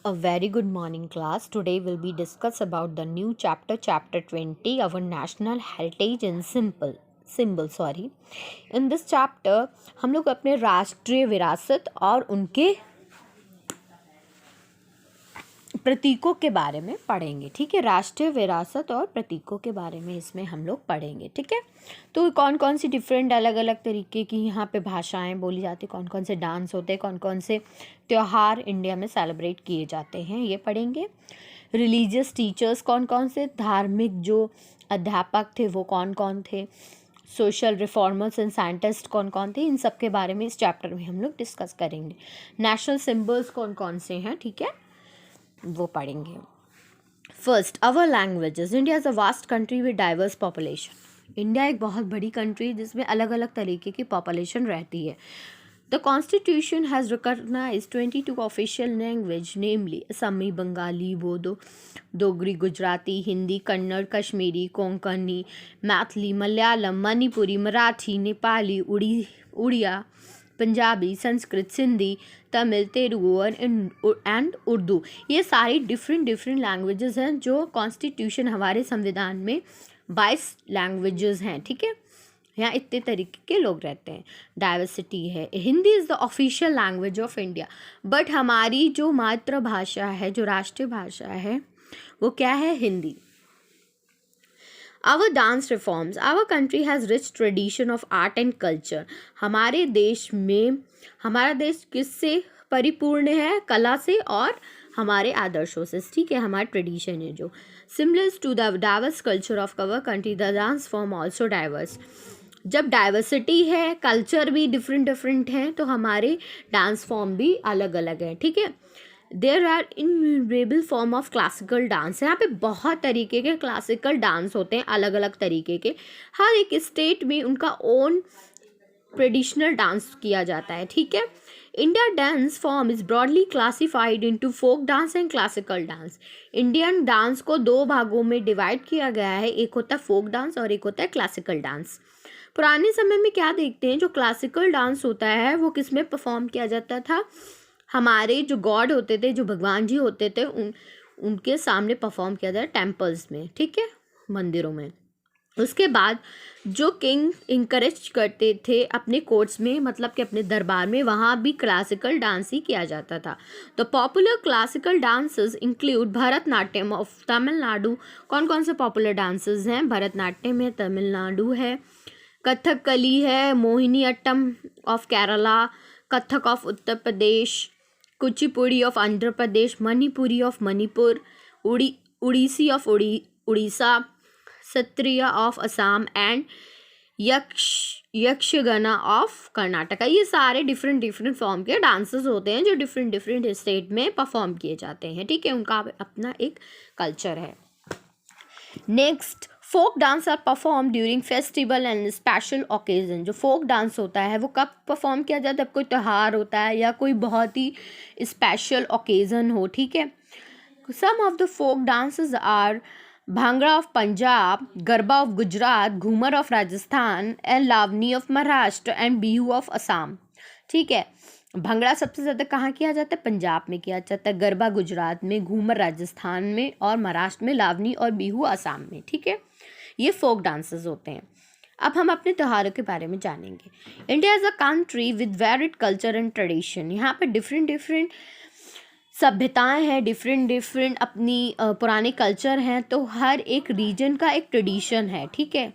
A very good morning class. Today will be discuss about the new chapter 20, our national heritage and symbol. In this chapter हम लोग अपने राष्ट्रीय विरासत और उनके प्रतीकों के बारे में पढ़ेंगे। ठीक है, राष्ट्रीय विरासत और प्रतीकों के बारे में इसमें हम लोग पढ़ेंगे। ठीक है, तो कौन कौन सी डिफरेंट अलग अलग तरीके की यहाँ पे भाषाएं बोली जाती, कौन कौन से डांस होते हैं, कौन कौन से त्यौहार इंडिया में सेलिब्रेट किए जाते हैं, ये पढ़ेंगे। रिलीजियस टीचर्स कौन कौन से, धार्मिक जो अध्यापक थे वो कौन कौन थे, सोशल रिफॉर्मर्स एंड साइंटिस्ट कौन कौन थे, इन सब के बारे में इस चैप्टर में हम लोग डिस्कस करेंगे। नेशनल सिम्बल्स कौन कौन से हैं, ठीक है, वो पढ़ेंगे। First, our languages. India is a vast country with diverse population. India एक बहुत बड़ी कंट्री है जिसमें अलग अलग तरीके की पॉपुलेशन रहती है। The constitution has recognised 22 official language, namely Asami, Bengali, Bodo, Dogri, Gujarati, Hindi, Kannada, Kashmiri, Konkani, Maithili, Malayalam, Manipuri, Marathi, Nepali, Oriya, Punjabi, Sanskrit, Sindhi, Tamil, Telugu and Urdu. ये सारी डिफरेंट लैंग्वेजेस हैं जो कॉन्स्टिट्यूशन हमारे संविधान में 22 लैंग्वेजेस हैं। ठीक है, यहाँ इतने तरीके के लोग रहते हैं, डाइवर्सिटी है। Hindi is the official language of India, but हमारी जो मातृभाषा है, जो राष्ट्रीय भाषा है, वो क्या है, Hindi. Our dance reforms. Our country has rich tradition of art and culture. हमारे देश में, हमारा देश किससे परिपूर्ण है, कला से और हमारे आदर्शों से। ठीक है, हमारा ट्रेडिशन है जो similar to the diverse culture of our country, the dance form also diverse. जब डाइवर्सिटी है, कल्चर भी डिफरेंट हैं, तो हमारे डांस फॉर्म भी अलग अलग हैं। ठीक है, there are invariable form of classical dance. यहाँ पे बहुत तरीके के क्लासिकल डांस होते हैं, अलग अलग तरीके के। हर एक स्टेट में उनका ओन ट्रेडिशनल डांस किया जाता है। ठीक है, India dance form is broadly classified into folk dance and classical dance. Indian dance को दो भागों में डिवाइड किया गया है, एक होता है फोक डांस और एक होता है क्लासिकल डांस। पुराने समय में क्या देखते हैं, जो क्लासिकल डांस होता है वो किस में परफॉर्म किया जाता था, हमारे जो गॉड होते थे, जो भगवान जी होते थे, उनके सामने परफॉर्म किया जाता टेम्पल्स में। ठीक है, मंदिरों में। उसके बाद जो किंग इंकरेज करते थे अपने कोर्ट्स में, मतलब कि अपने दरबार में, वहाँ भी क्लासिकल डांस ही किया जाता था। The popular classical dances include Bharatanatyam of Tamil Nadu. कौन कौन से पॉपुलर डांसेस हैं, भरतनाट्यम है, तमिलनाडु है, कथकली है, Mohini Attam of Kerala, Kathak of Uttar Pradesh, Kuchipudi of Andhra Pradesh, Manipuri of Manipur, Odissi of Orissa, Sattriya of Assam and Yakshagana of Karnataka. ये सारे डिफरेंट फॉर्म के डांसेस होते हैं जो डिफरेंट स्टेट में परफॉर्म किए जाते हैं। ठीक है, उनका अपना एक कल्चर है। Next, folk dance are perform during festival and special occasion. जो फोक डांस होता है वो कब परफॉर्म किया जाता है, जब कोई त्यौहार होता है या कोई बहुत ही स्पेशल ओकेजन हो। ठीक है, some of the folk dances are Bhangra of Punjab, Garba of Gujarat, Ghoomar of Rajasthan and Lavani of Maharashtra and Bihu of Assam. ठीक है, भंगड़ा सबसे ज़्यादा कहाँ किया जाता है, पंजाब में किया जाता है, गरबा गुजरात में, घूमर राजस्थान में और महाराष्ट्र में, लावनी और बिहू असम में। ठीक है, ये फोक डांसेस होते हैं। अब हम अपने त्योहारों के बारे में जानेंगे। India is a country with varied culture and tradition. यहाँ पे डिफरेंट सभ्यताएं हैं, डिफरेंट अपनी पुराने कल्चर हैं, तो हर एक रीजन का एक ट्रेडिशन है। ठीक है,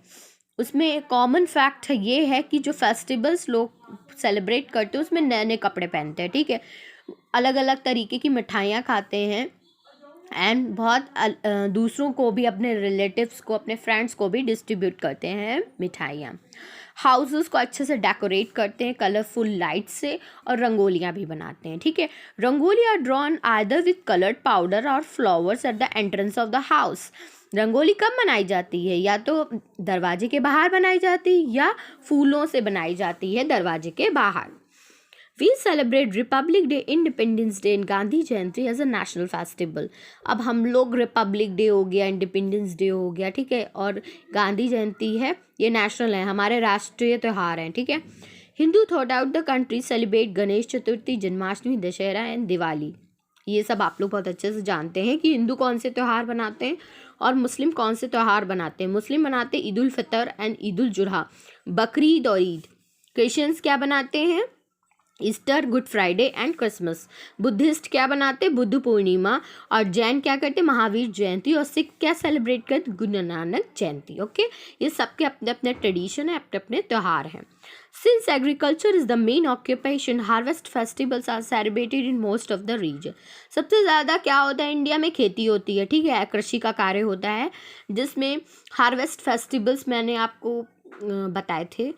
उसमें एक कॉमन फैक्ट ये है कि जो फेस्टिवल्स लोग सेलिब्रेट करते हैं उसमें नए नए कपड़े पहनते हैं। ठीक है, अलग अलग तरीके की मिठाइयाँ खाते हैं एंड बहुत दूसरों को भी, अपने रिलेटिव्स को, अपने फ्रेंड्स को भी डिस्ट्रीब्यूट करते हैं मिठाइयाँ। हाउसेस को अच्छे से डेकोरेट करते हैं कलरफुल लाइट से और रंगोलियाँ भी बनाते हैं। ठीक है, rangoli are drawn either with coloured powder और flowers at the entrance of the house. Rangoli कब बनाई जाती है, या तो दरवाजे के बाहर बनाई जाती है या फूलों से बनाई जाती है दरवाजे के बाहर। We celebrate Republic Day, Independence Day and Gandhi Jayanti as a national festival. अब हम लोग रिपब्लिक डे हो गया, इंडिपेंडेंस डे हो गया, ठीक है, और गांधी जयंती है, ये नेशनल है, हमारे राष्ट्रीय त्यौहार हैं। ठीक है, Hindu through out the country celebrate Ganesh Chaturthi, Janmashtami, Dussehra and Diwali. ये सब आप लोग बहुत अच्छे से जानते हैं कि हिंदू कौन से त्यौहार बनाते हैं और मुस्लिम कौन से त्यौहार बनाते हैं। मुस्लिम बनाते हैं ईद उल फितर एंड ईद उल जुहा, बकरीद और ईद। क्रिश्चियंस क्या बनाते हैं? Easter, good Friday and Christmas. Buddhist क्या बनाते? बुद्ध पूर्णिमा। और जैन क्या करते? महावीर जयंती। और सिख क्या सेलिब्रेट करते? गुरु नानक जयंती। ओके, ये सबके अपने अपने ट्रेडिशन है, अपने अपने त्यौहार हैं। Since agriculture is the main occupation, harvest festivals are celebrated in most of the region. सबसे ज़्यादा क्या होता है इंडिया में? खेती होती है, ठीक है, कृषि का कार्य होता है, जिसमें हार्वेस्ट फेस्टिवल्स मैंने आपको बताए थे।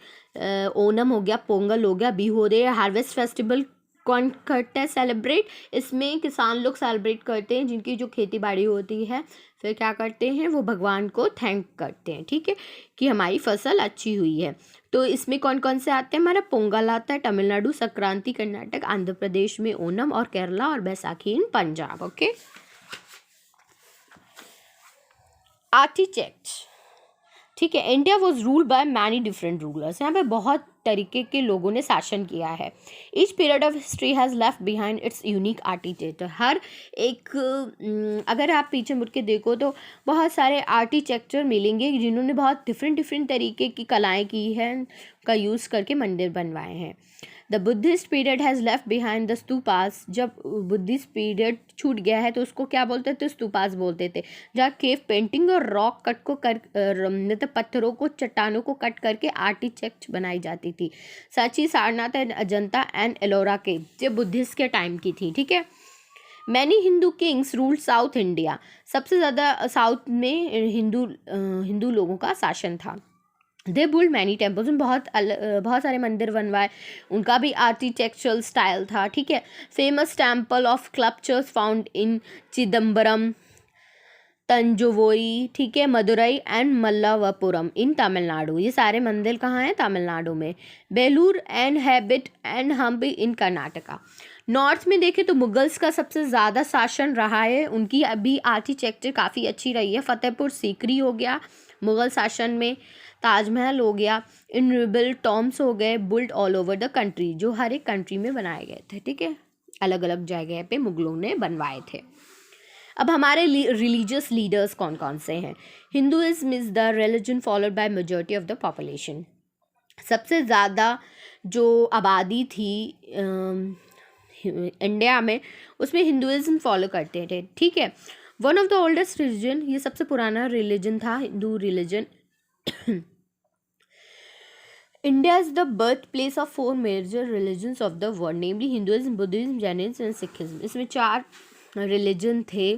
ओनम हो गया, पोंगल हो गया, बिहू हो गया। हार्वेस्ट फेस्टिवल कौन करता है सेलिब्रेट? इसमें किसान लोग सेलिब्रेट करते हैं जिनकी जो खेती बाड़ी होती है। फिर क्या करते हैं? वो भगवान को थैंक करते हैं, ठीक है, कि हमारी फसल अच्छी हुई है। तो इसमें कौन कौन से आते हैं? हमारा पोंगल आता है तमिलनाडु, संक्रांति कर्नाटक, आंध्र प्रदेश में ओनम और केरला, और बैसाखी इन पंजाब। ओके, आर्किटेक्ट, ठीक है। India was ruled by many different rulers. यहाँ पे बहुत तरीके के लोगों ने शासन किया है। Each period of history has left behind its unique architecture. हर एक अगर आप पीछे मुड़ के देखो तो बहुत सारे आर्किटेक्चर मिलेंगे जिन्होंने बहुत डिफरेंट तरीके की कलाएं की हैं, का यूज़ करके मंदिर बनवाए हैं। The Buddhist period has left behind the stupas. जब बुद्धिस्ट पीरियड छूट गया है तो उसको क्या बोलते थे? स्तूपास बोलते थे, जहाँ केव पेंटिंग और रॉक कट को मतलब पत्थरों को, चट्टानों को कट करके आर्किटेक्ट बनाई जाती थी। सांची, सारनाथ एंड अजंता एंड एलोरा के जो बुद्धिस्ट के टाइम की थी, ठीक है। Many Hindu Kings ruled south India. सबसे ज़्यादा साउथ में हिंदू लोगों का शासन था। दे बुल्ड मैनी टेम्पल्स, बहुत सारे मंदिर बनवाए, उनका भी आर्किटेक्चरल स्टाइल था, ठीक है। Famous temple of sculptures found in Chidambaram, Tanjore, ठीक है, मदुरई एंड मल्लावपुरम इन तमिलनाडु। ये सारे मंदिर कहाँ हैं? तमिलनाडु में। Belur and Halebid and Hampi in Karnataka. North में देखें तो मुगल्स का सबसे ज़्यादा शासन रहा है, उनकी अभी आर्किटेक्चर काफ़ी अच्छी रही है। फतेहपुर सीकरी हो गया मुगल शासन में, ताजमहल हो गया, इन रिबिल्ड टॉम्स हो गए, built all over the country, जो हर एक कंट्री में बनाए गए थे, ठीक है, अलग अलग जगह पे मुगलों ने बनवाए थे। अब हमारे रिलीजियस लीडर्स कौन कौन से हैं? Hinduism is the religion followed by majority of the population. सबसे ज़्यादा जो आबादी थी इंडिया में, उसमें हिंदुइज्म फॉलो करते थे, ठीक है। One of the oldest religion, ये सबसे पुराना रिलीजन था, Hindu religion. India is the birthplace of four major religions of the world, namely Hinduism, Buddhism, Jainism and Sikhism. इसमें 4 रिलीजन थे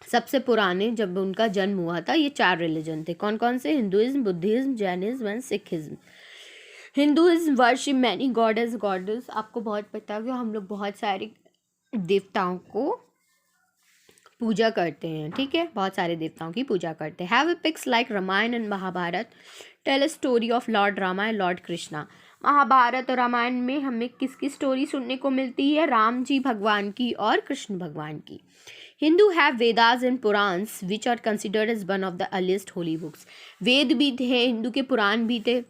सबसे पुराने, जब उनका जन्म हुआ था ये 4 रिलीजन थे। कौन कौन से? Hinduism, Buddhism, Jainism and Sikhism. Hinduism worship many goddess goddess, आपको बहुत पता है कि हम लोग बहुत सारे देवताओं को पूजा करते हैं, ठीक है, बहुत सारे देवताओं की पूजा करते हैं। Have epics like Ramayan and Mahabharat tell a story of Lord Rama and Lord Krishna. Mahabharat और रामायण में हमें किसकी स्टोरी सुनने को मिलती है? राम जी भगवान की और कृष्ण भगवान की। Hindu have Vedas and Puranas which are considered as one of the earliest holy books. Veda भी थे, हिंदू के पुराण भी थे,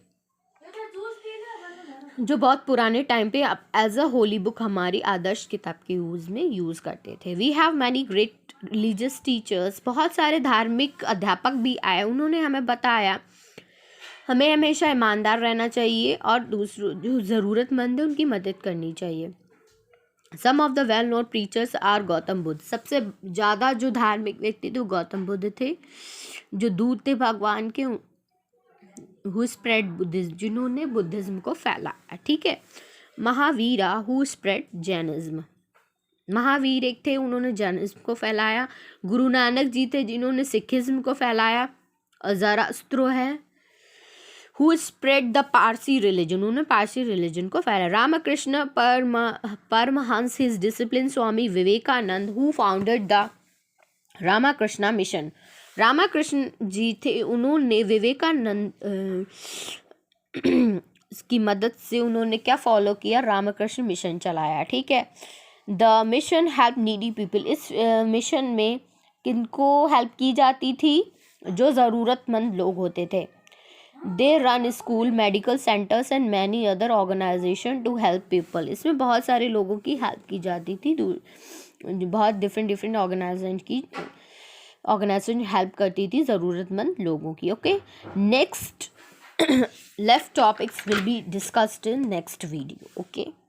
जो बहुत पुराने टाइम पे एज अ होली बुक हमारी आदर्श किताब के यूज़ में यूज़ करते थे। We have many great religious teachers, बहुत सारे धार्मिक अध्यापक भी आए, उन्होंने हमें बताया हमें हमेशा ईमानदार रहना चाहिए और दूसरों जो ज़रूरतमंद है उनकी मदद करनी चाहिए। Some of the well known preachers are Gautam Buddha. सबसे ज़्यादा जो धार्मिक व्यक्ति थे वो गौतम बुद्ध थे, जो दूत थे भगवान के, हु स्प्रेड बुद्धिज्म, जिन्होंने बुद्धिज्म को फैलाया, ठीक है। Mahavira who spread Jainism, Mahavir एक थे, उन्होंने जैनिज्म को फैलाया। गुरु नानक जी थे जिन्होंने सिखिज्म को फैलाया। और ज़रास्त्रो है who spread the Parsi religion, उन्होंने पारसी रिलीजन को फैलाया। Ramakrishna Paramahamsa his disciple Swami Vivekananda who founded the Ramakrishna mission. Ramakrishna ji थे, उन्होंने विवेकानंद की मदद से उन्होंने क्या फॉलो किया? रामकृष्ण मिशन चलाया, ठीक है। The mission help needy people, इस मिशन में किनको हेल्प की जाती थी? जो ज़रूरतमंद लोग होते थे। They run school, medical centres and many other organisation to help people, इसमें बहुत सारे लोगों की हेल्प की जाती थी, बहुत डिफरेंट डिफरेंट ऑर्गेनाइजेशन हेल्प करती थी ज़रूरतमंद लोगों की. Okay, next left topics will be discussed in next video. Okay.